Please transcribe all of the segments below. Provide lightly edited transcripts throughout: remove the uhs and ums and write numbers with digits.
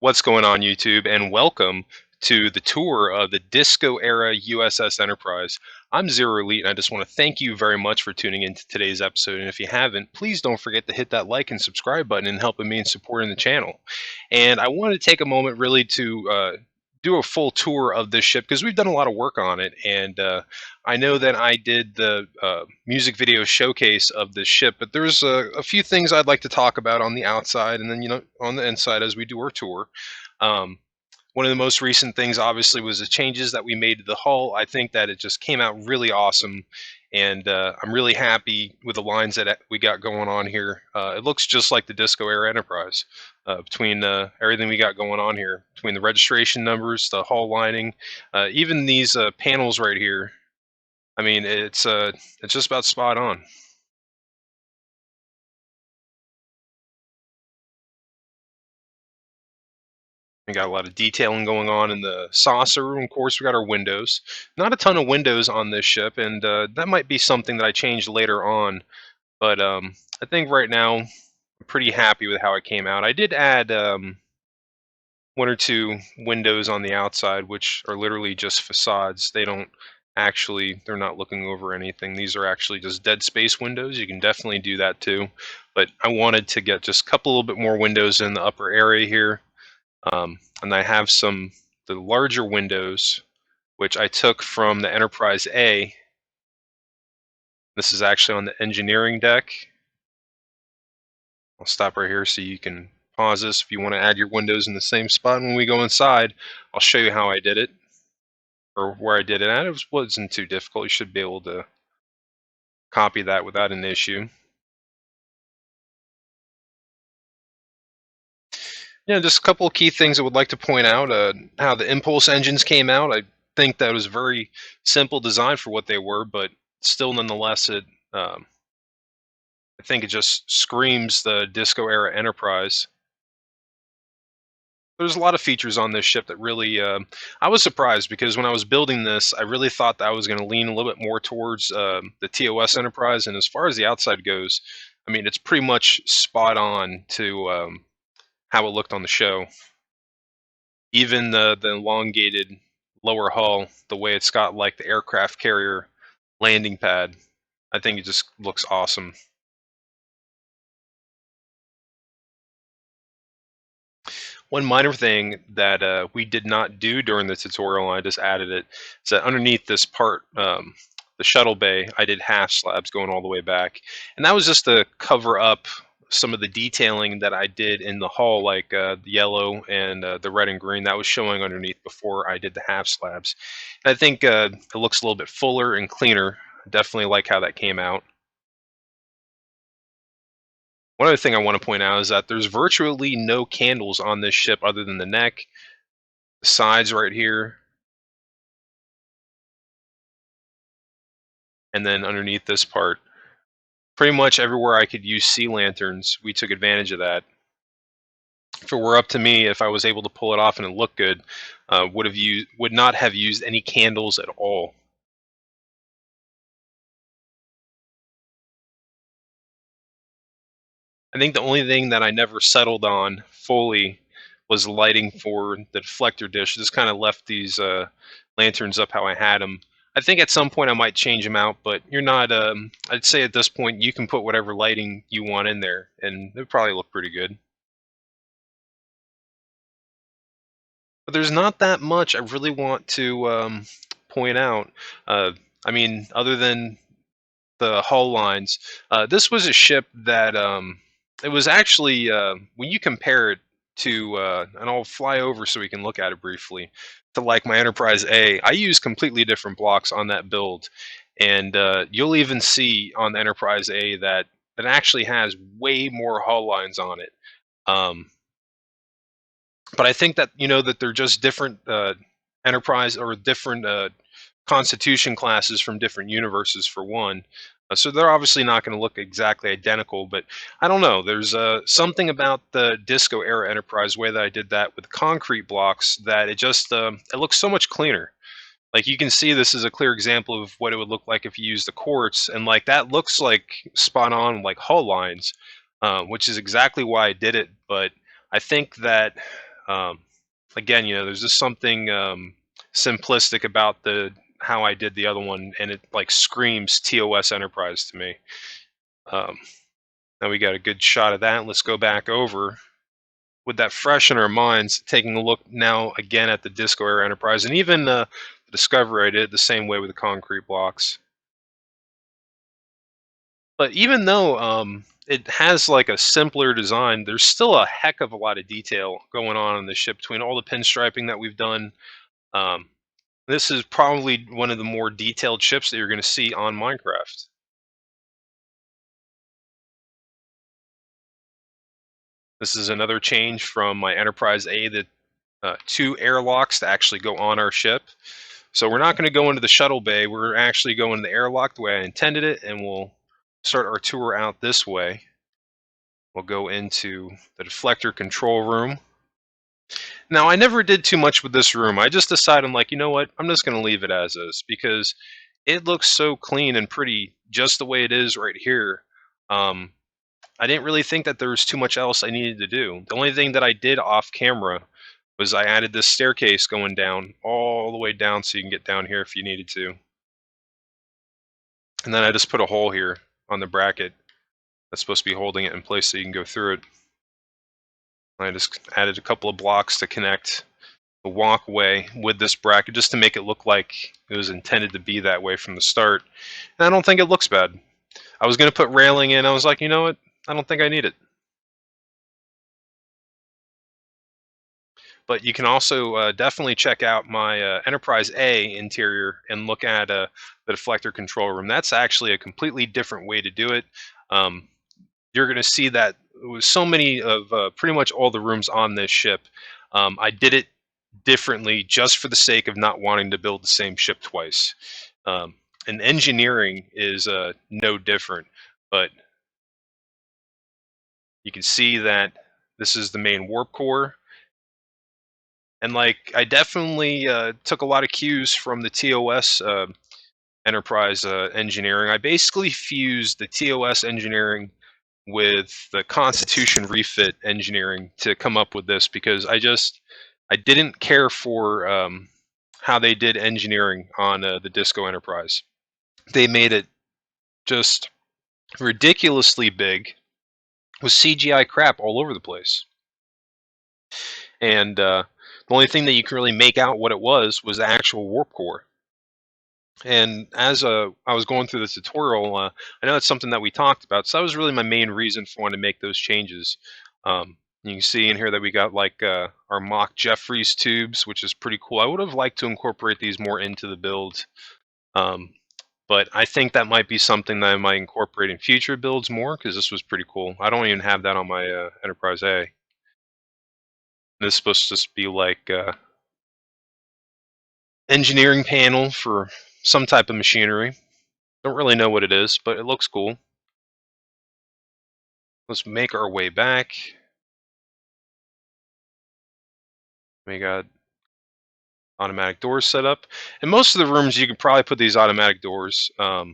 What's going on, YouTube? And welcome to the tour of the Disco era USS Enterprise. I'm Zero Elite, and I just want to thank you very much for tuning into today's episode. And if you haven't, please don't forget to hit that like and subscribe button and helping me in supporting the channel. And I want to take a moment really to do a full tour of this ship because we've done a lot of work on it. And I know that I did the music video showcase of this ship, but there's a few things I'd like to talk about on the outside and then, on the inside as we do our tour. Um, One of the most recent things, obviously, was the changes that we made to the hull. I think that it just came out really awesome, and I'm really happy with the lines that we got going on here. It looks just like the Disco Era Enterprise between everything we got going on here, between the registration numbers, the hull lining, even these panels right here. I mean, it's just about spot on. We got a lot of detailing going on in the saucer room. Of course, we got our windows. Not a ton of windows on this ship, and that might be something that I changed later on. But I think right now I'm pretty happy with how it came out. I did add one or two windows on the outside, which are literally just facades. They're not looking over anything. These are actually just dead space windows. You can definitely do that too. But I wanted to get just a couple little bit more windows in the upper area here. And I have the larger windows, which I took from the Enterprise A. This is actually on the engineering deck. I'll stop right here so you can pause this. If you want to add your windows in the same spot when we go inside, I'll show you how I did it, or where I did it at. Wasn't too difficult. You should be able to copy that without an issue. Yeah, just a couple of key things I would like to point out. How the impulse engines came out. I think that was very simple design for what they were, but still, nonetheless, I think it just screams the Disco era Enterprise. There's a lot of features on this ship that really, I was surprised because when I was building this, I really thought that I was going to lean a little bit more towards the TOS Enterprise. And as far as the outside goes, I mean, it's pretty much spot on to how it looked on the show. Even the elongated lower hull, the way it's got like the aircraft carrier landing pad, I think it just looks awesome. One minor thing that we did not do during the tutorial, and I just added it, is that underneath this part, the shuttle bay, I did half slabs going all the way back. And that was just to cover up some of the detailing that I did in the hull, like the yellow and the red and green that was showing underneath before I did the half slabs. And I think it looks a little bit fuller and cleaner. Definitely like how that came out. One other thing I want to point out is that there's virtually no candles on this ship other than the neck, the sides right here, and then underneath this part. Pretty much everywhere I could use sea lanterns, we took advantage of that. If it were up to me, if I was able to pull it off and it looked good, would not have used any candles at all. I think the only thing that I never settled on fully was lighting for the deflector dish. Just kind of left these lanterns up how I had them. I think at some point I might change them out, but you're not. I'd say at this point you can put whatever lighting you want in there, and it would probably look pretty good. But there's not that much I really want to point out. Uh, I mean, other than the hull lines, this was a ship that it was actually when you compare it to, and I'll fly over so we can look at it briefly. To like my Enterprise A, I use completely different blocks on that build, and you'll even see on the Enterprise A that it actually has way more hull lines on it. Um, but I think that that they're just different enterprise or different constitution classes from different universes for one. So they're obviously not going to look exactly identical, but I don't know. There's something about the Disco era Enterprise way that I did that with concrete blocks that it looks so much cleaner. Like you can see, this is a clear example of what it would look like if you use the quartz, and like that looks like spot on like hull lines, which is exactly why I did it. But I think that Again, there's just something simplistic about the how I did the other one, and it like screams TOS Enterprise to me. Um, Now we got a good shot of that. Let's go back over with that fresh in our minds, taking a look now again at the Disco Era Enterprise, and even the Discovery. I did the same way with the concrete blocks. But even though it has like a simpler design, there's still a heck of a lot of detail going on in the ship between all the pinstriping that we've done. Um, this is probably one of the more detailed ships that you're going to see on Minecraft. This is another change from my Enterprise A, that 2 airlocks to actually go on our ship. So we're not going to go into the shuttle bay. We're actually going the airlock the way I intended it, and we'll start our tour out this way. We'll go into the deflector control room. Now, I never did too much with this room. I just decided, I'm like, you know what? I'm just going to leave it as is because it looks so clean and pretty just the way it is right here. I didn't really think that there was too much else I needed to do. The only thing that I did off camera was I added this staircase going down all the way down so you can get down here if you needed to. And then I just put a hole here on the bracket that's supposed to be holding it in place so you can go through it. I just added a couple of blocks to connect the walkway with this bracket just to make it look like it was intended to be that way from the start. And I don't think it looks bad. I was going to put railing in. I was like, you know what? I don't think I need it. But you can also definitely check out my Enterprise A interior and look at the deflector control room. That's actually a completely different way to do it. You're going to see that with so many of pretty much all the rooms on this ship, I did it differently just for the sake of not wanting to build the same ship twice. And engineering is no different, but you can see that this is the main warp core. And like, I definitely took a lot of cues from the TOS Enterprise engineering. I basically fused the TOS engineering with the Constitution refit engineering to come up with this because I didn't care for how they did engineering on the Disco Enterprise. They made it just ridiculously big with CGI crap all over the place. And the only thing that you can really make out what it was the actual warp core. And as I was going through the tutorial, I know it's something that we talked about, so that was really my main reason for wanting to make those changes. You can see in here that we got like our mock Jeffries tubes, which is pretty cool. I would have liked to incorporate these more into the build, but I think that might be something that I might incorporate in future builds more because this was pretty cool. I don't even have that on my Enterprise A. This is supposed to just be like engineering panel for some type of machinery. Don't really know what it is, but it looks cool. Let's make our way back. We got automatic doors set up. In most of the rooms, you can probably put these automatic doors. I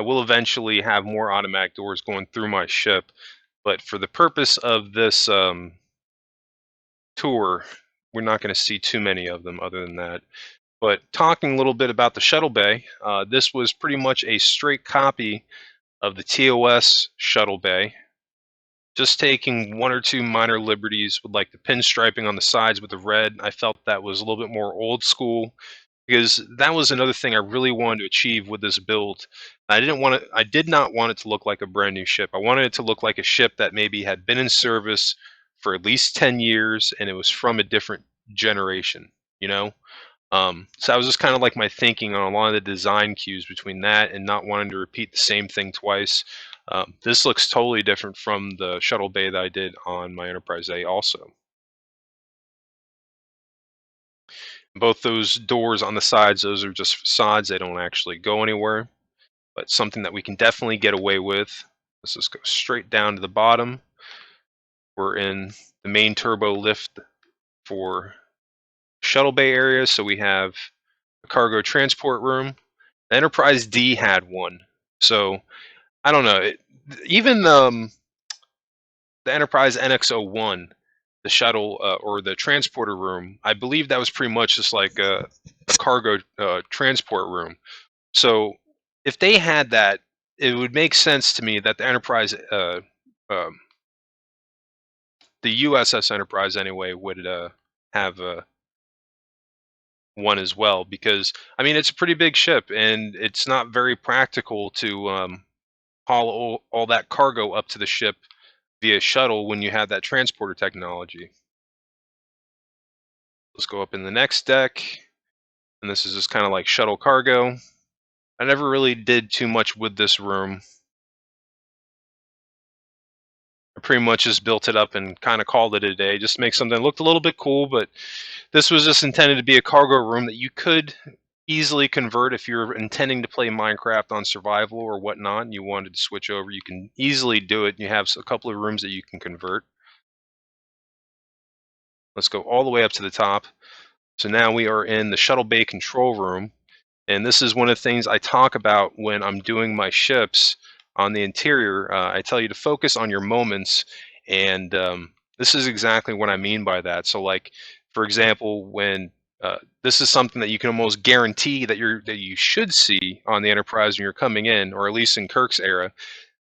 will eventually have more automatic doors going through my ship, but for the purpose of this tour, we're not going to see too many of them other than that. But talking a little bit about the shuttle bay, this was pretty much a straight copy of the TOS shuttle bay. Just taking one or two minor liberties with like the pinstriping on the sides with the red. I felt that was a little bit more old school because that was another thing I really wanted to achieve with this build. I did not want it to look like a brand new ship. I wanted it to look like a ship that maybe had been in service for at least 10 years and it was from a different generation, you know? So that was just kind of like my thinking on a lot of the design cues between that and not wanting to repeat the same thing twice. This looks totally different from the shuttle bay that I did on my Enterprise A also. Both those doors on the sides, those are just facades. They don't actually go anywhere, but something that we can definitely get away with. Let's just go straight down to the bottom. We're in the main turbo lift for shuttle bay area, so we have a cargo transport room. The Enterprise D had one, so I don't know. Even the Enterprise NX-01 the shuttle or the transporter room, I believe that was pretty much just like a cargo transport room. So if they had that, it would make sense to me that the Enterprise, um, the u.s.s. Enterprise anyway, would have one as well. Because I mean, it's a pretty big ship, and it's not very practical to haul all that cargo up to the ship via shuttle when you have that transporter technology. Let's go up in the next deck, and this is just kind of like shuttle cargo. I never really did too much with this room. I pretty much just built it up and kind of called it a day, just to make something that looked a little bit cool. But this was just intended to be a cargo room that you could easily convert if you're intending to play Minecraft on survival or whatnot, and you wanted to switch over. You can easily do it. You have a couple of rooms that you can convert. Let's go all the way up to the top. So now we are in the shuttle bay control room. And this is one of the things I talk about when I'm doing my ships on the interior. I tell you to focus on your moments, and this is exactly what I mean by that. So, like for example, when this is something that you can almost guarantee that you should see on the Enterprise when you're coming in, or at least in Kirk's era,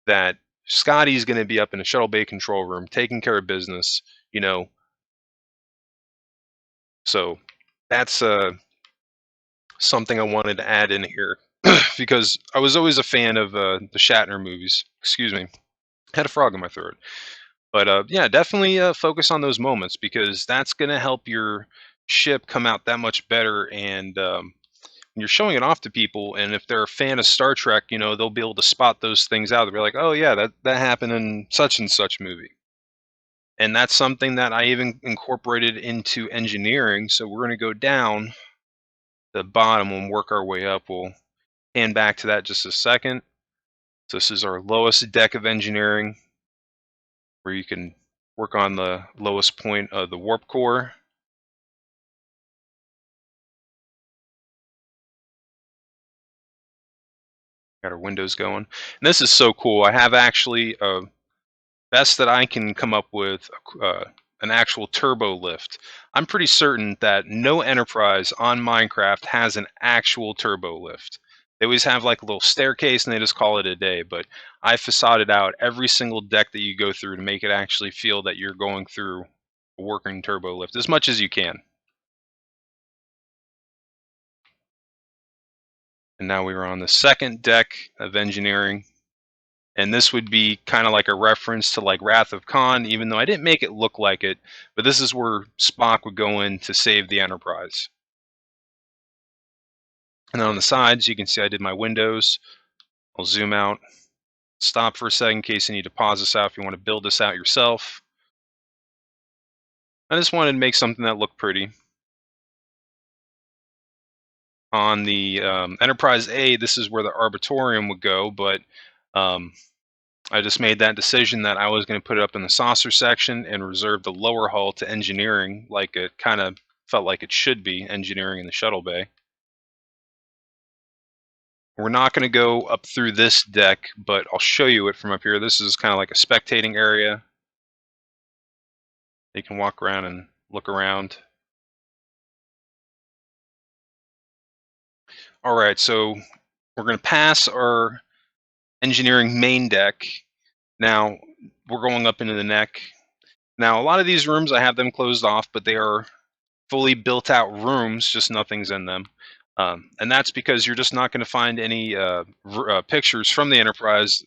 that Scotty's going to be up in a shuttle bay control room taking care of business. You know, so that's something I wanted to add in here because I was always a fan of the Shatner movies. Excuse me, had a frog in my throat. But yeah, definitely focus on those moments because that's going to help your ship come out that much better. And when you're showing it off to people, and if they're a fan of Star Trek, you know, they'll be able to spot those things out. They'll be like, oh yeah, that happened in such and such movie. And that's something that I even incorporated into engineering. So we're going to go down the bottom and work our way up. We'll hand back to that just a second. So this is our lowest deck of engineering, where you can work on the lowest point of the warp core. Got our windows going. And this is so cool. I have actually, best that I can come up with, an actual turbo lift. I'm pretty certain that no Enterprise on Minecraft has an actual turbo lift. They always have like a little staircase and they just call it a day. But I facaded out every single deck that you go through to make it actually feel that you're going through a working turbo lift as much as you can. And now we were on the second deck of engineering. And this would be kind of like a reference to like Wrath of Khan, even though I didn't make it look like it. But this is where Spock would go in to save the Enterprise. And then on the sides, you can see I did my windows. I'll zoom out, stop for a second in case you need to pause this out if you want to build this out yourself. I just wanted to make something that looked pretty. On the Enterprise A, this is where the Arbitorium would go, but I just made that decision that I was going to put it up in the saucer section and reserve the lower hull to engineering, like it kind of felt like it should be engineering in the shuttle bay. We're not going to go up through this deck, but I'll show you it from up here. This is kind of like a spectating area. You can walk around and look around. All right, so we're going to pass our engineering main deck. Now we're going up into the neck. Now a lot of these rooms I have them closed off, but they are fully built out rooms, just nothing's in them. And that's because you're just not going to find any pictures from the Enterprise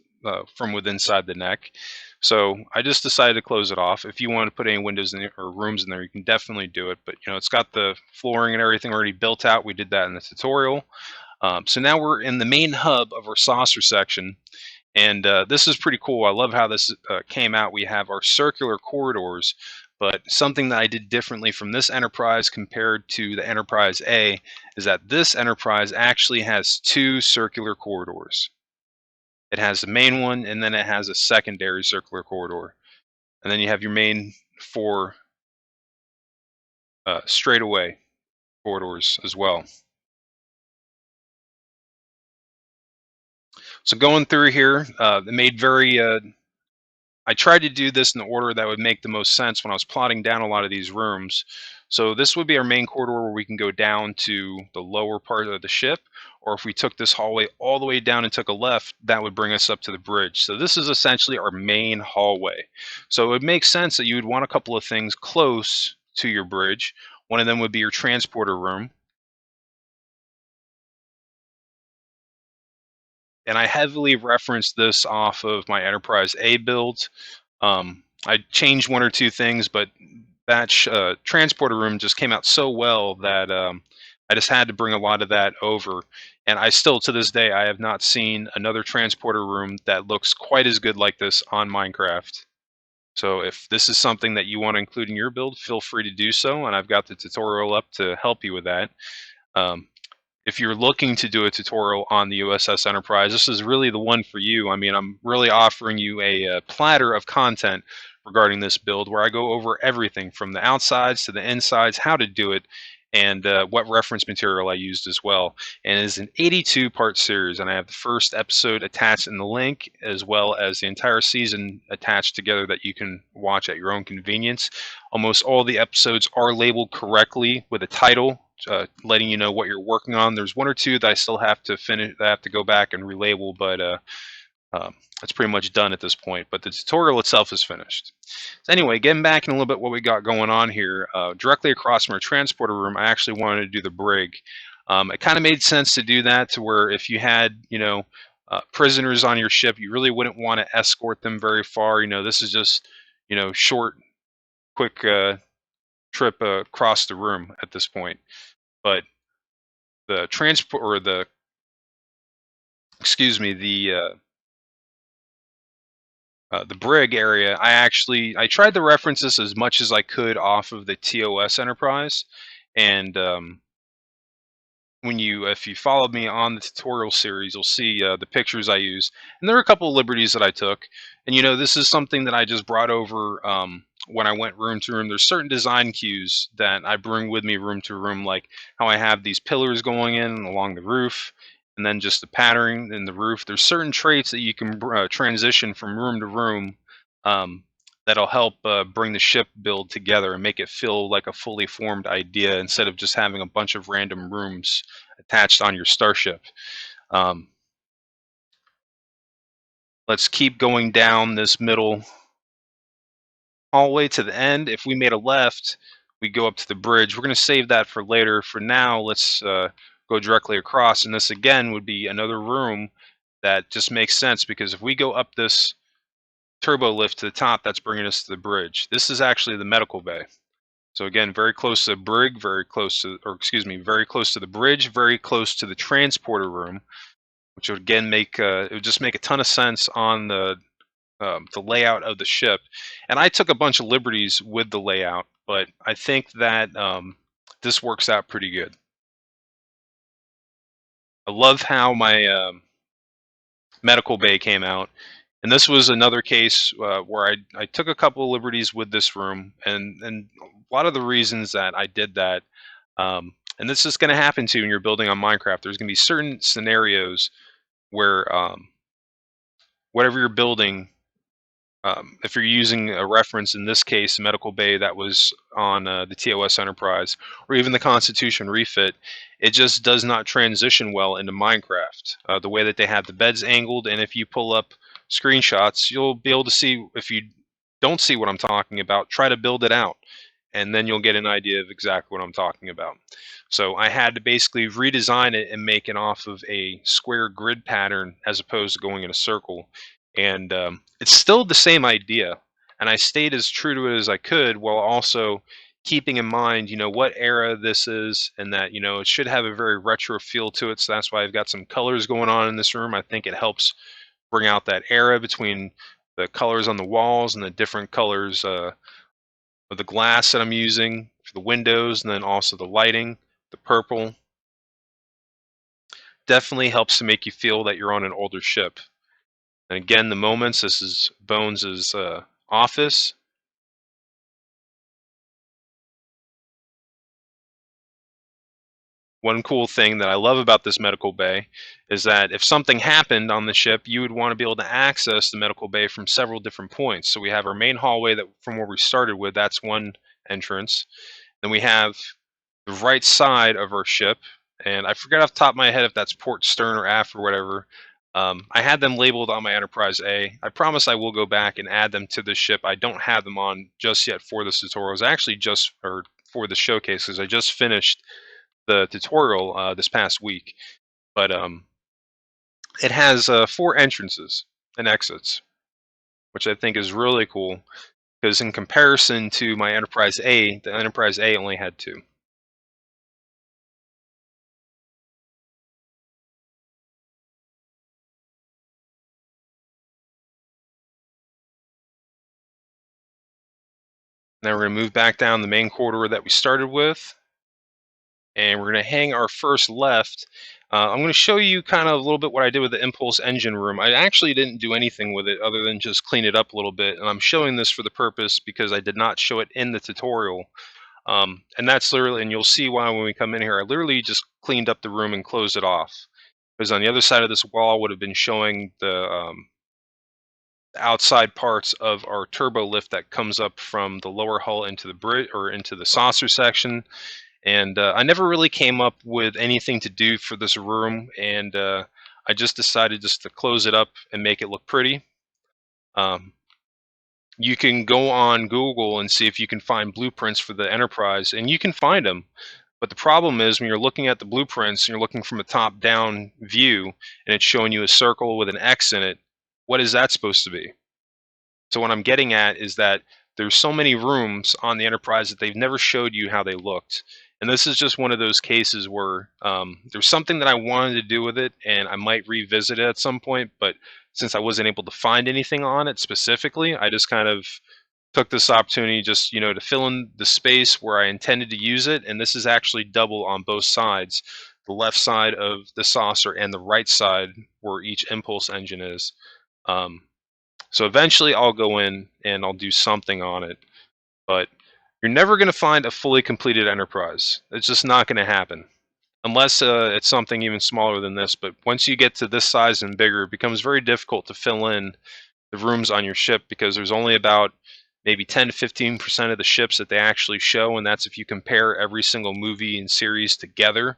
from within inside the neck. So I just decided to close it off. If you want to put any windows in there, or rooms in there, you can definitely do it. But you know, it's got the flooring and everything already built out. We did that in the tutorial. So now we're in the main hub of our saucer section. And this is pretty cool. I love how this came out. We have our circular corridors, but something that I did differently from this Enterprise compared to the Enterprise A is that this Enterprise actually has two circular corridors. It has the main one, and then it has a secondary circular corridor. And then you have your main four straightaway corridors as well. So going through here, it made very I tried to do this in the order that would make the most sense when I was plotting down a lot of these rooms. So this would be our main corridor where we can go down to the lower part of the ship, or if we took this hallway all the way down and took a left, that would bring us up to the bridge. So this is essentially our main hallway. So it would make sense that you would want a couple of things close to your bridge. One of them would be your transporter room. And I heavily referenced this off of my Enterprise A build. I changed one or two things, but that transporter room just came out so well that I just had to bring a lot of that over. And I still, to this day, I have not seen another transporter room that looks quite as good like this on Minecraft. So if this is something that you want to include in your build, feel free to do so. And I've got the tutorial up to help you with that. Um, if you're looking to do a tutorial on the u.s.s. Enterprise, this is really the one for you. I mean, I'm really offering you a platter of content regarding this build where I go over everything from the outsides to the insides, how to do it, and what reference material I used as well. And it is an 82-part series, and I have the first episode attached in the link, as well as the entire season attached together that you can watch at your own convenience. Almost all the episodes are labeled correctly with a title, letting you know what you're working on. There's one or two that I still have to finish. I have to go back and relabel, but it's pretty much done at this point. But the tutorial itself is finished. So anyway, getting back in a little bit what we got going on here. Directly across from our transporter room, I actually wanted to do the brig. It kind of made sense to do that to where if you had, prisoners on your ship, you really wouldn't want to escort them very far. This is just, short, quick trip across the room at this point. But the transport or the excuse me the brig area, I tried to reference this as much as I could off of the TOS Enterprise, and when if you followed me on the tutorial series, you'll see the pictures I use, and there are a couple of liberties that I took. And this is something that I just brought over when I went room to room. There's certain design cues that I bring with me room to room, like how I have these pillars going in along the roof, and then just the patterning in the roof. There's certain traits that you can transition from room to room. Um, That'll help bring the ship build together and make it feel like a fully formed idea instead of just having a bunch of random rooms attached on your starship. Um, let's keep going down this middle hallway to the end. If we made a left, we go up to the bridge. We're going to save that for later. For now, let's go directly across. And this again would be another room that just makes sense because if we go up this turbo lift to the top, that's bringing us to the bridge. This is actually the medical bay. So again, very close to the brig, very close to the bridge, very close to the transporter room, which would again it would just make a ton of sense on the layout of the ship. And I took a bunch of liberties with the layout, but I think that this works out pretty good. I love how my medical bay came out. And this was another case where I took a couple of liberties with this room, and a lot of the reasons that I did that, and this is going to happen to you when you're building on Minecraft. There's going to be certain scenarios where whatever you're building, if you're using a reference, in this case, Medical Bay that was on the TOS Enterprise, or even the Constitution refit, it just does not transition well into Minecraft. The way that they have the beds angled, and if you pull up screenshots, you'll be able to see, if you don't see what I'm talking about, try to build it out, and then you'll get an idea of exactly what I'm talking about. So I had to basically redesign it and make it off of a square grid pattern as opposed to going in a circle. And it's still the same idea, and I stayed as true to it as I could while also keeping in mind, what era this is, and that, it should have a very retro feel to it. So that's why I've got some colors going on in this room. I think it helps bring out that era between the colors on the walls and the different colors of the glass that I'm using for the windows, and then also the lighting, the purple. Definitely helps to make you feel that you're on an older ship. And again, the moments, this is Bones' office. one cool thing that I love about this medical bay is that if something happened on the ship, you would want to be able to access the medical bay from several different points. So we have our main hallway that from where we started with, that's one entrance. Then we have the right side of our ship, and I forget off the top of my head if that's port, stern, or aft or whatever. I had them labeled on my Enterprise A. I promise I will go back and add them to the ship. I don't have them on just yet for this tutorial. It's actually just or for the showcases. I just finished the tutorial this past week, but it has 4 entrances and exits, which I think is really cool because in comparison to my Enterprise A, the Enterprise A only had 2. Now we're going to move back down the main corridor that we started with, and we're going to hang our first left. I'm going to show you kind of a little bit what I did with the impulse engine room. I actually didn't do anything with it other than just clean it up a little bit, and I'm showing this for the purpose because I did not show it in the tutorial. And that's literally, and you'll see why when we come in here, I literally just cleaned up the room and closed it off. Because on the other side of this wall would have been showing the outside parts of our turbo lift that comes up from the lower hull into the bridge or into the saucer section. And I never really came up with anything to do for this room, and I just decided just to close it up and make it look pretty. Um, you can go on Google and see if you can find blueprints for the Enterprise, and you can find them. But the problem is when you're looking at the blueprints and you're looking from a top-down view and it's showing you a circle with an X in it, what is that supposed to be? So what I'm getting at is that there's so many rooms on the Enterprise that they've never showed you how they looked. And this is just one of those cases where there's something that I wanted to do with it, and I might revisit it at some point. But since I wasn't able to find anything on it specifically, I just kind of took this opportunity just to fill in the space where I intended to use it. And this is actually double on both sides, the left side of the saucer and the right side where each impulse engine is. Um, so eventually I'll go in and I'll do something on it, but you're never going to find a fully completed Enterprise. It's just not going to happen unless it's something even smaller than this. But once you get to this size and bigger, it becomes very difficult to fill in the rooms on your ship because there's only about maybe 10 to 15% of the ships that they actually show, and that's if you compare every single movie and series together,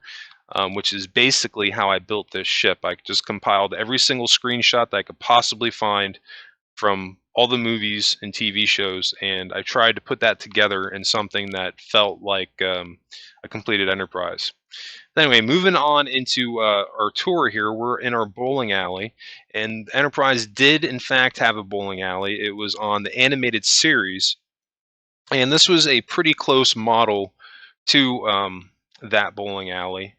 which is basically how I built this ship. I just compiled every single screenshot that I could possibly find from all the movies and TV shows, and I tried to put that together in something that felt like a completed Enterprise. Anyway, moving on into our tour here, we're in our bowling alley, and Enterprise did in fact have a bowling alley. It was on the animated series, and this was a pretty close model to that bowling alley,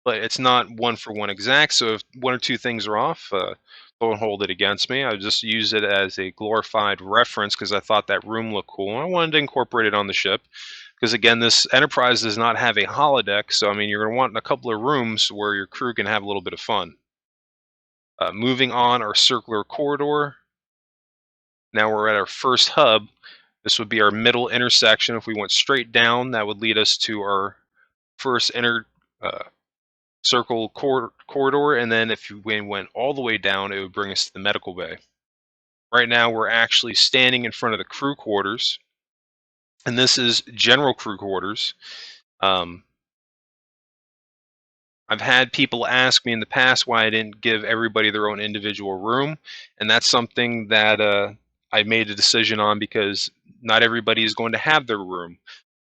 but it's not one for one exact. So if one or two things are off, don't hold it against me. I just use it as a glorified reference because I thought that room looked cool, and I wanted to incorporate it on the ship. Because again, this Enterprise does not have a holodeck, so I mean, you're going to want a couple of rooms where your crew can have a little bit of fun. Moving on our circular corridor. Now we're at our first hub. This would be our middle intersection. If we went straight down, that would lead us to our first inner circle corridor, and then if we went all the way down, it would bring us to the medical bay. Right now, we're actually standing in front of the crew quarters, and this is general crew quarters. Um, I've had people ask me in the past why I didn't give everybody their own individual room, and that's something that I made a decision on because not everybody is going to have their room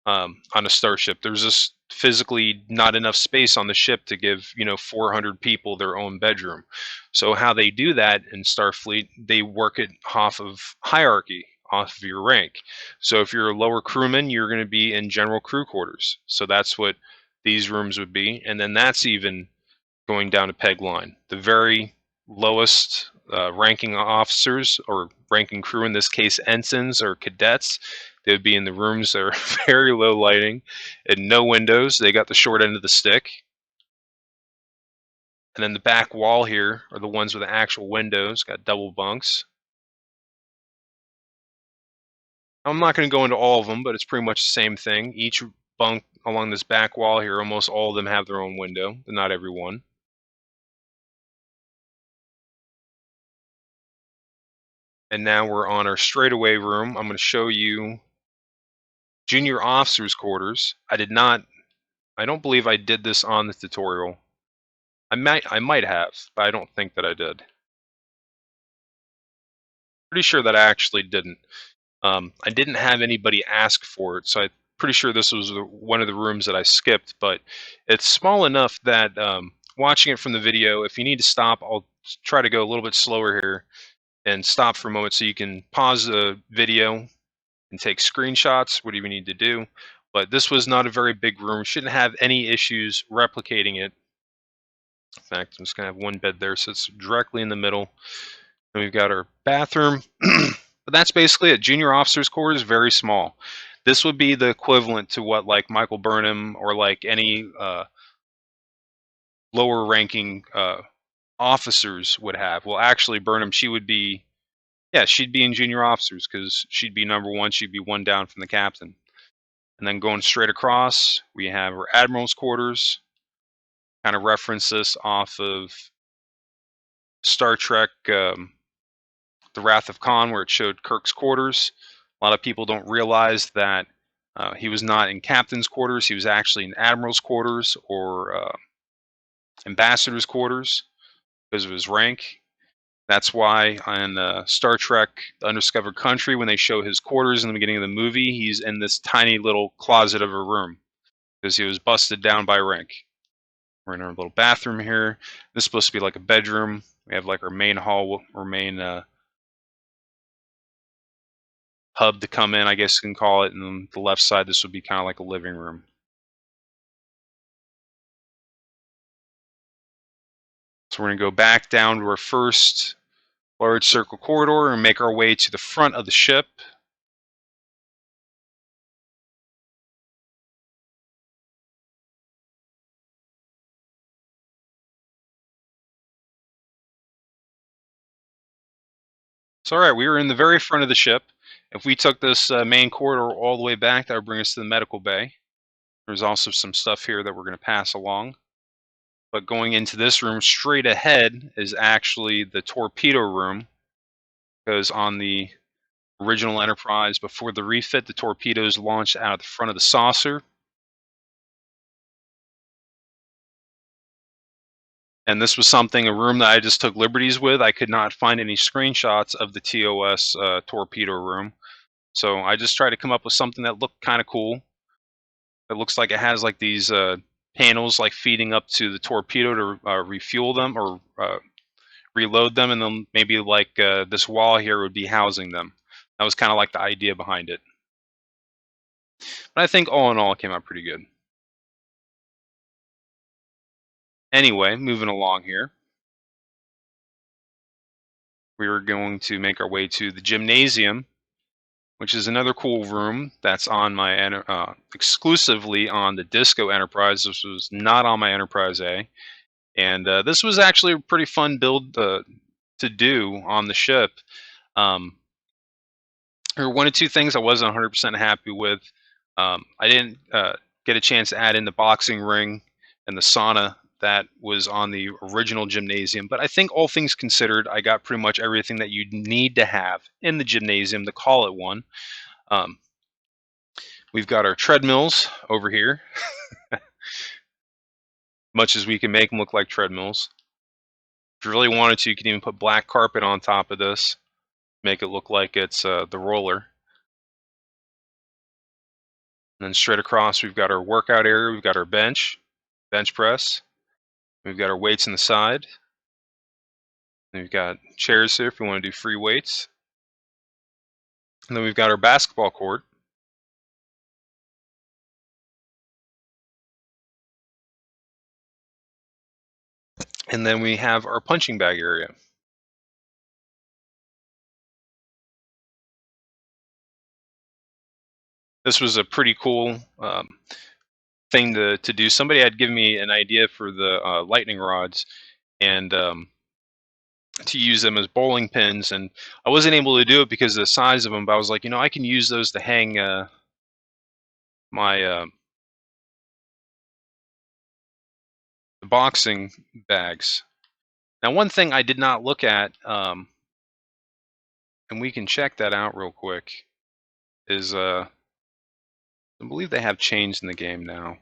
on a starship. There's just physically not enough space on the ship to give 400 people their own bedroom. So how they do that in Starfleet, they work it off of hierarchy, off of your rank. So if you're a lower crewman, you're going to be in general crew quarters. So that's what these rooms would be, and then that's even going down a peg line. The very lowest ranking officers or ranking crew, in this case ensigns or cadets, they would be in the rooms that are very low lighting and no windows. They got the short end of the stick. And then the back wall here are the ones with the actual windows, got double bunks. I'm not going to go into all of them, but it's pretty much the same thing. Each bunk along this back wall here. Almost all of them have their own window, but not every one. And now we're on our straightaway room. I'm going to show you junior officers' quarters. I don't believe I did this on the tutorial. I might have, but I don't think that I did. Pretty sure that I actually didn't. I didn't have anybody ask for it, so I'm pretty sure this was one of the rooms that I skipped, but it's small enough that watching it from the video, if you need to stop, I'll try to go a little bit slower here and stop for a moment so you can pause the video and take screenshots, whatever you need to do. But this was not a very big room. Shouldn't have any issues replicating it. In fact, I'm just going to have one bed there, so it's directly in the middle. And we've got our bathroom. But that's basically it. Junior officers' quarters, very small. This would be the equivalent to what like Michael Burnham or like any lower ranking officers would have. Well, actually, Burnham, she'd be in junior officers because she'd be number one. She'd be one down from the captain. And then going straight across, we have our Admirals Quarters. Kind of reference this off of Star Trek, The Wrath of Khan, where it showed Kirk's quarters. A lot of people don't realize that he was not in captain's quarters. He was actually in admiral's quarters or ambassador's quarters because of his rank. That's why on Star Trek The Undiscovered Country, when they show his quarters in the beginning of the movie, he's in this tiny little closet of a room because he was busted down by rank. We're in our little bathroom here. This is supposed to be like a bedroom. We have like our main hall, our main hub to come in, I guess you can call it. And then the left side, this would be kind of like a living room. So we're going to go back down to our first large circle corridor and make our way to the front of the ship. So all right, we were in the very front of the ship. If we took this main corridor all the way back, that would bring us to the medical bay. There's also some stuff here that we're going to pass along. But going into this room straight ahead is actually the torpedo room, because on the original Enterprise, before the refit, the torpedoes launched out of the front of the saucer. And this was a room that I just took liberties with. I could not find any screenshots of the TOS torpedo room. So I just tried to come up with something that looked kind of cool. It looks like it has like these panels like feeding up to the torpedo to refuel them or reload them, and then maybe like this wall here would be housing them. That was kind of like the idea behind it. But I think all in all, it came out pretty good. Anyway, moving along here. We were going to make our way to the Gymnasium, which is another cool room that's on my exclusively on the Disco Enterprise. This was not on my Enterprise A. And this was actually a pretty fun build to do on the ship. There were one or two things I wasn't 100% happy with. I didn't get a chance to add in the boxing ring and the sauna that was on the original Gymnasium. But I think all things considered, I got pretty much everything that you'd need to have in the Gymnasium to call it one. We've got our treadmills over here. Much as we can make them look like treadmills. If you really wanted to, you could even put black carpet on top of this. Make it look like it's the roller. And then straight across, we've got our workout area. We've got our bench press. We've got our weights on the side. And we've got chairs here if we want to do free weights. And then we've got our basketball court. And then we have our punching bag area. This was a pretty cool thing to do. Somebody had given me an idea for the lightning rods and to use them as bowling pins. And I wasn't able to do it because of the size of them, but I was like, I can use those to hang my the boxing bags. Now, one thing I did not look at, and we can check that out real quick, is I believe they have chains in the game now.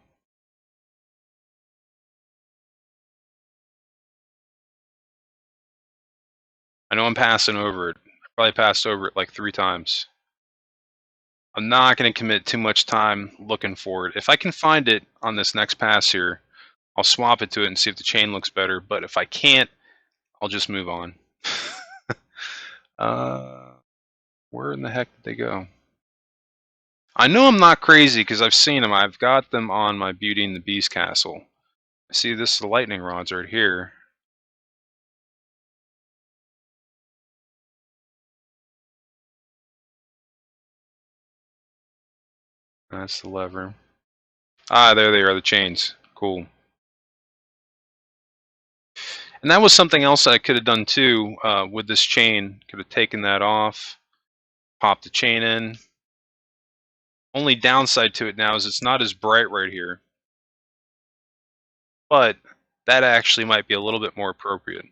I know I'm passing over it. I probably passed over it like 3 times. I'm not going to commit too much time looking for it. If I can find it on this next pass here, I'll swap it to it and see if the chain looks better. But if I can't, I'll just move on. uh, where in the heck did they go? I know I'm not crazy because I've seen them. I've got them on my Beauty and the Beast castle. I see this the lightning rods right here. That's the lever. Ah, there they are, the chains. Cool. And that was something else I could have done too with this chain. Could have taken that off, popped the chain in. Only downside to it now is it's not as bright right here. But that actually might be a little bit more appropriate.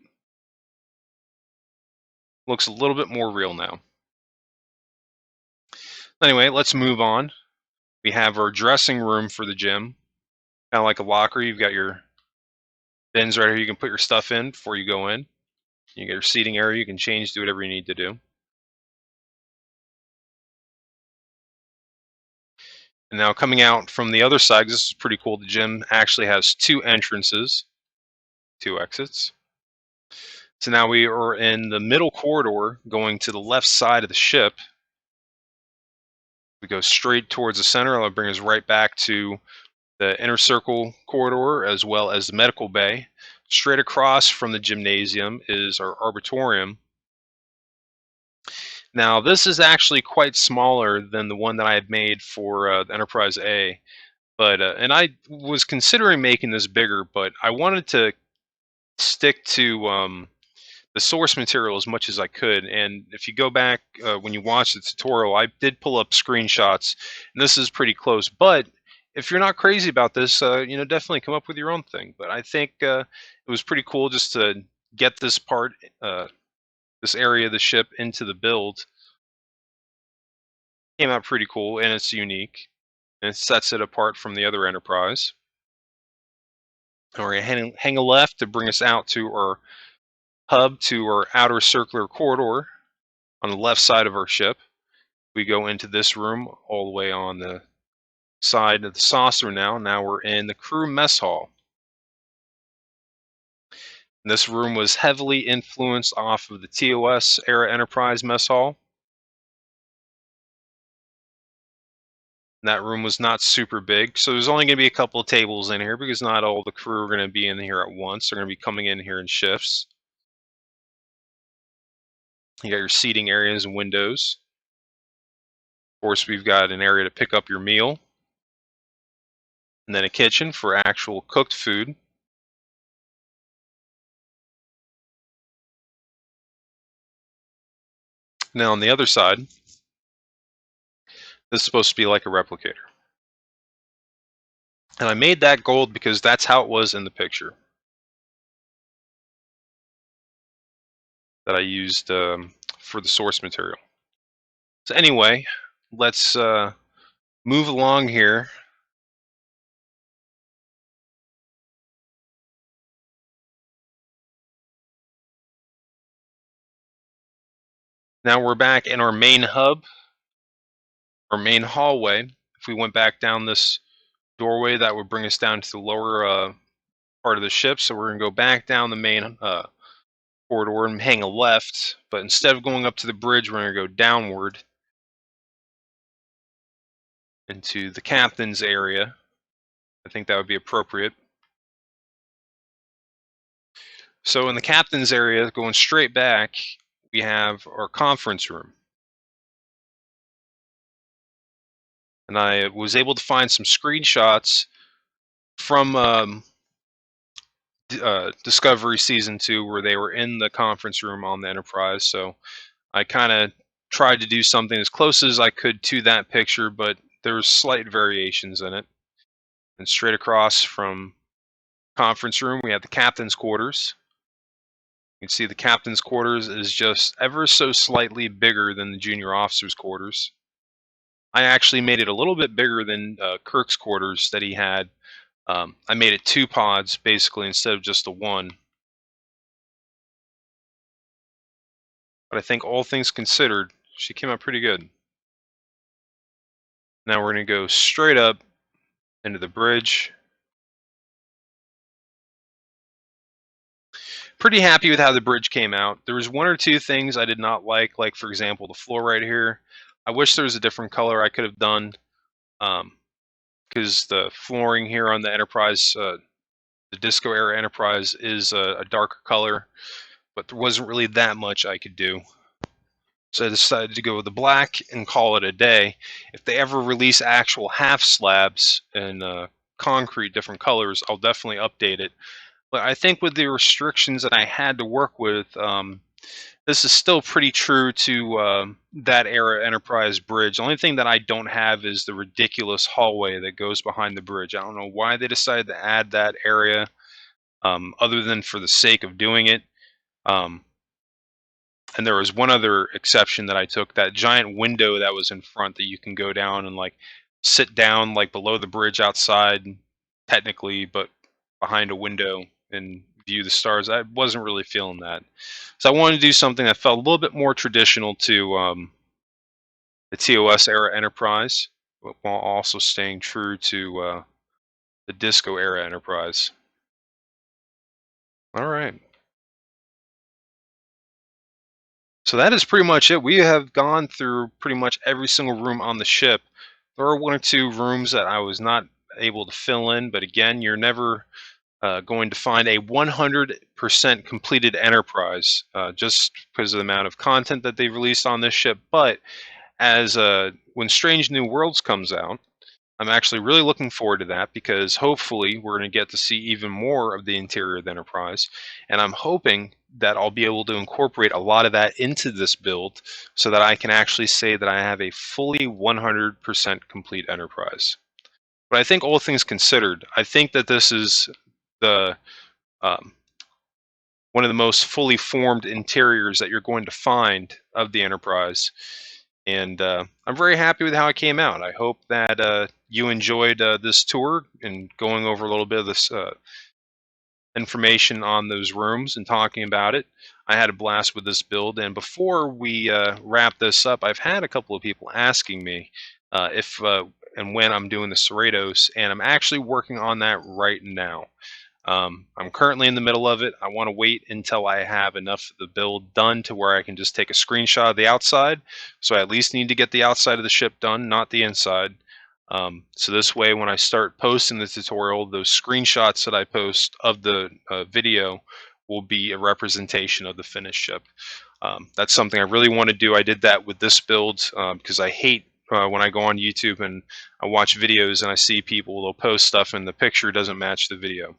Looks a little bit more real now. Anyway, let's move on. We have our dressing room for the gym. Kind of like a locker. You've got your bins right here. You can put your stuff in before you go in. You get your seating area. You can change, do whatever you need to do. And now coming out from the other side, this is pretty cool. The gym actually has 2 entrances, 2 exits. So now we are in the middle corridor going to the left side of the ship. We go straight towards the center. It'll bring us right back to the inner circle corridor as well as the medical bay. Straight across from the gymnasium is our Arbitorium. Now, this is actually quite smaller than the one that I had made for the Enterprise A. But and I was considering making this bigger, but I wanted to stick to the source material as much as I could. And if you go back when you watch the tutorial, I did pull up screenshots, and this is pretty close. But if you're not crazy about this, definitely come up with your own thing. But I think it was pretty cool just to get this part, this area of the ship into the build. Came out pretty cool, and it's unique, and it sets it apart from the other Enterprise. And we're gonna hang a left to bring us out to our hub, to our outer circular corridor on the left side of our ship. We go into this room all the way on the side of the saucer now. Now we're in the crew mess hall. And this room was heavily influenced off of the TOS era Enterprise mess hall. And that room was not super big, so there's only going to be a couple of tables in here because not all the crew are going to be in here at once. They're going to be coming in here in shifts. You got your seating areas and windows. Of course, we've got an area to pick up your meal. And then a kitchen for actual cooked food. Now on the other side, this is supposed to be like a replicator. And I made that gold because that's how it was in the picture that I used for the source material. So anyway, let's move along here. Now we're back in our main hub, our main hallway. If we went back down this doorway, that would bring us down to the lower part of the ship. So we're going to go back down the main corridor and hang a left. But instead of going up to the bridge, we're going to go downward into the captain's area. I think that would be appropriate. So in the captain's area, going straight back, we have our conference room. And I was able to find some screenshots from Discovery Season 2 where they were in the conference room on the Enterprise. So I kind of tried to do something as close as I could to that picture, but there's slight variations in it. And straight across from conference room, we have the captain's quarters. You can see the captain's quarters is just ever so slightly bigger than the junior officer's quarters. I actually made it a little bit bigger than Kirk's quarters that he had. I made it 2 pods basically instead of just the 1. But I think all things considered, she came out pretty good. Now we're going to go straight up into the bridge. Pretty happy with how the bridge came out. There was 1 or 2 things I did not like for example the floor right here. I wish there was a different color I could have done, because the flooring here on the Enterprise, the Disco era Enterprise, is a darker color, but there wasn't really that much I could do. So I decided to go with the black and call it a day. If they ever release actual half slabs in concrete different colors, I'll definitely update it. But I think with the restrictions that I had to work with, this is still pretty true to that era Enterprise bridge. The only thing that I don't have is the ridiculous hallway that goes behind the bridge. I don't know why they decided to add that area, other than for the sake of doing it. And there was one other exception that I took, that giant window that was in front that you can go down and sit down below the bridge outside, technically, but behind a window and view the stars. I wasn't really feeling that. So I wanted to do something that felt a little bit more traditional to the TOS era Enterprise, while also staying true to the Disco era Enterprise. All right. So that is pretty much it. We have gone through pretty much every single room on the ship. There are 1 or 2 rooms that I was not able to fill in, but again, you're never going to find a 100% completed Enterprise, just because of the amount of content that they've released on this ship. But as when Strange New Worlds comes out, I'm actually really looking forward to that, because hopefully we're going to get to see even more of the interior of the Enterprise, and I'm hoping that I'll be able to incorporate a lot of that into this build so that I can actually say that I have a fully 100% complete Enterprise. But I think all things considered, I think that this is the one of the most fully formed interiors that you're going to find of the Enterprise. And I'm very happy with how it came out. I hope that you enjoyed this tour and going over a little bit of this information on those rooms and talking about it. I had a blast with this build. And before we wrap this up, I've had a couple of people asking me if and when I'm doing the Cerritos, and I'm actually working on that right now. I'm currently in the middle of it. I want to wait until I have enough of the build done to where I can just take a screenshot of the outside. So I at least need to get the outside of the ship done, not the inside. So this way, when I start posting the tutorial, those screenshots that I post of the video will be a representation of the finished ship. That's something I really want to do. I did that with this build because I hate when I go on YouTube and I watch videos and I see people will post stuff and the picture doesn't match the video.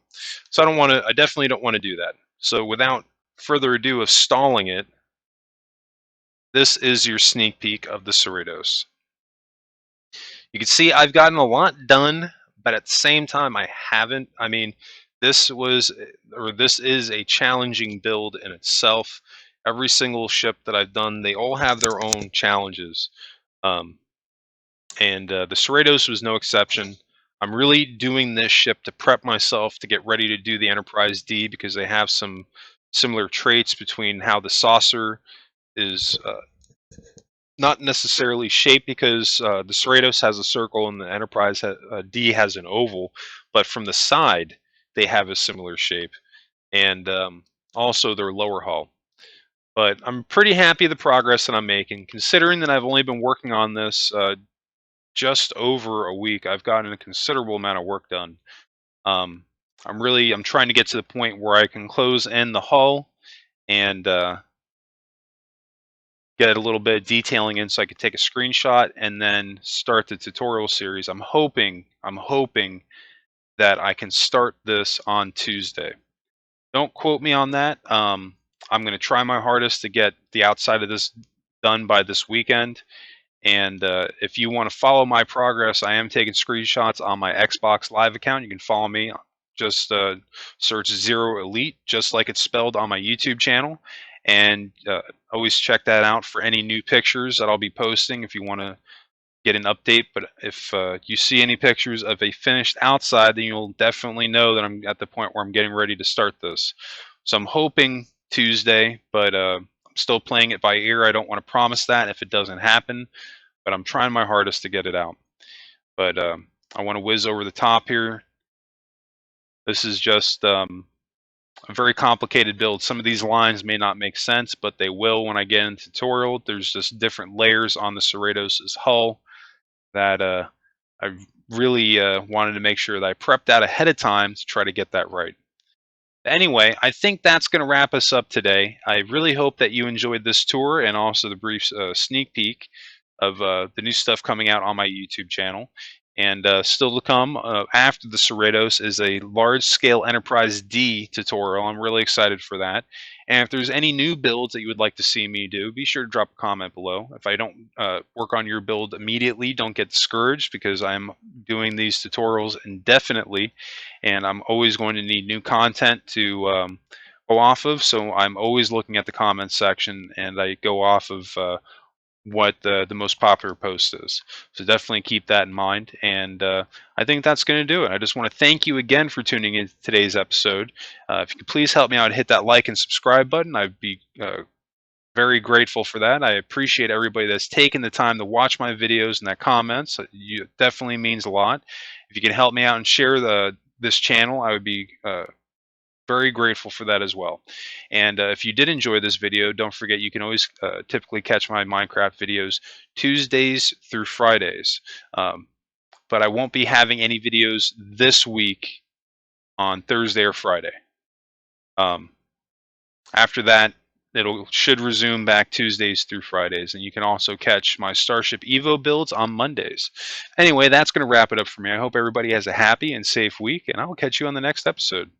So I definitely don't want to do that. So without further ado of stalling it, this is your sneak peek of the Cerritos. You can see I've gotten a lot done, but at the same time I haven't. I mean, this is a challenging build in itself. Every single ship that I've done, they all have their own challenges. And the Cerritos was no exception. I'm really doing this ship to prep myself to get ready to do the Enterprise D, because they have some similar traits between how the saucer is not necessarily shaped, because the Cerritos has a circle and the Enterprise D has an oval, but from the side they have a similar shape, and also their lower hull. But I'm pretty happy with the progress that I'm making, considering that I've only been working on this just over a week. I've gotten a considerable amount of work done. I'm trying to get to the point where I can close in the hull and get a little bit of detailing in so I could take a screenshot and then start the tutorial series. I'm hoping that I can start this on Tuesday. Don't quote me on that. I'm going to try my hardest to get the outside of this done by this weekend. And if you want to follow my progress, I am taking screenshots on my Xbox Live account. You can follow me just search Zero Elite, just like it's spelled on my YouTube channel. And always check that out for any new pictures that I'll be posting if you want to get an update. But if you see any pictures of a finished outside, then you'll definitely know that I'm at the point where I'm getting ready to start this. So I'm hoping Tuesday, but I'm still playing it by ear. I don't want to promise that if it doesn't happen, but I'm trying my hardest to get it out. But I want to whiz over the top here. This is just a very complicated build. Some of these lines may not make sense, but they will when I get into tutorial. There's just different layers on the Cerritos' hull that I really wanted to make sure that I prepped that ahead of time to try to get that right. Anyway, I think that's going to wrap us up today. I really hope that you enjoyed this tour and also the brief sneak peek of the new stuff coming out on my YouTube channel. And still to come after the Cerritos is a large-scale Enterprise D tutorial. I'm really excited for that. And if there's any new builds that you would like to see me do, be sure to drop a comment below. If I don't work on your build immediately, don't get discouraged because I'm doing these tutorials indefinitely, and I'm always going to need new content to go off of. So I'm always looking at the comments section, and I go off of what the most popular post is. So definitely keep that in mind. And I think that's going to do it. I just want to thank you again for tuning in to today's episode. If you could please help me out, hit that like and subscribe button. I'd be very grateful for that. I appreciate everybody that's taken the time to watch my videos and that comments. It definitely means a lot. If you can help me out and share this channel, I would be very grateful for that as well. And if you did enjoy this video, don't forget you can always typically catch my Minecraft videos Tuesdays through Fridays. But I won't be having any videos this week on Thursday or Friday. After that, should resume back Tuesdays through Fridays, and you can also catch my Starship Evo builds on Mondays. Anyway, that's going to wrap it up for me. I hope everybody has a happy and safe week, and I will catch you on the next episode.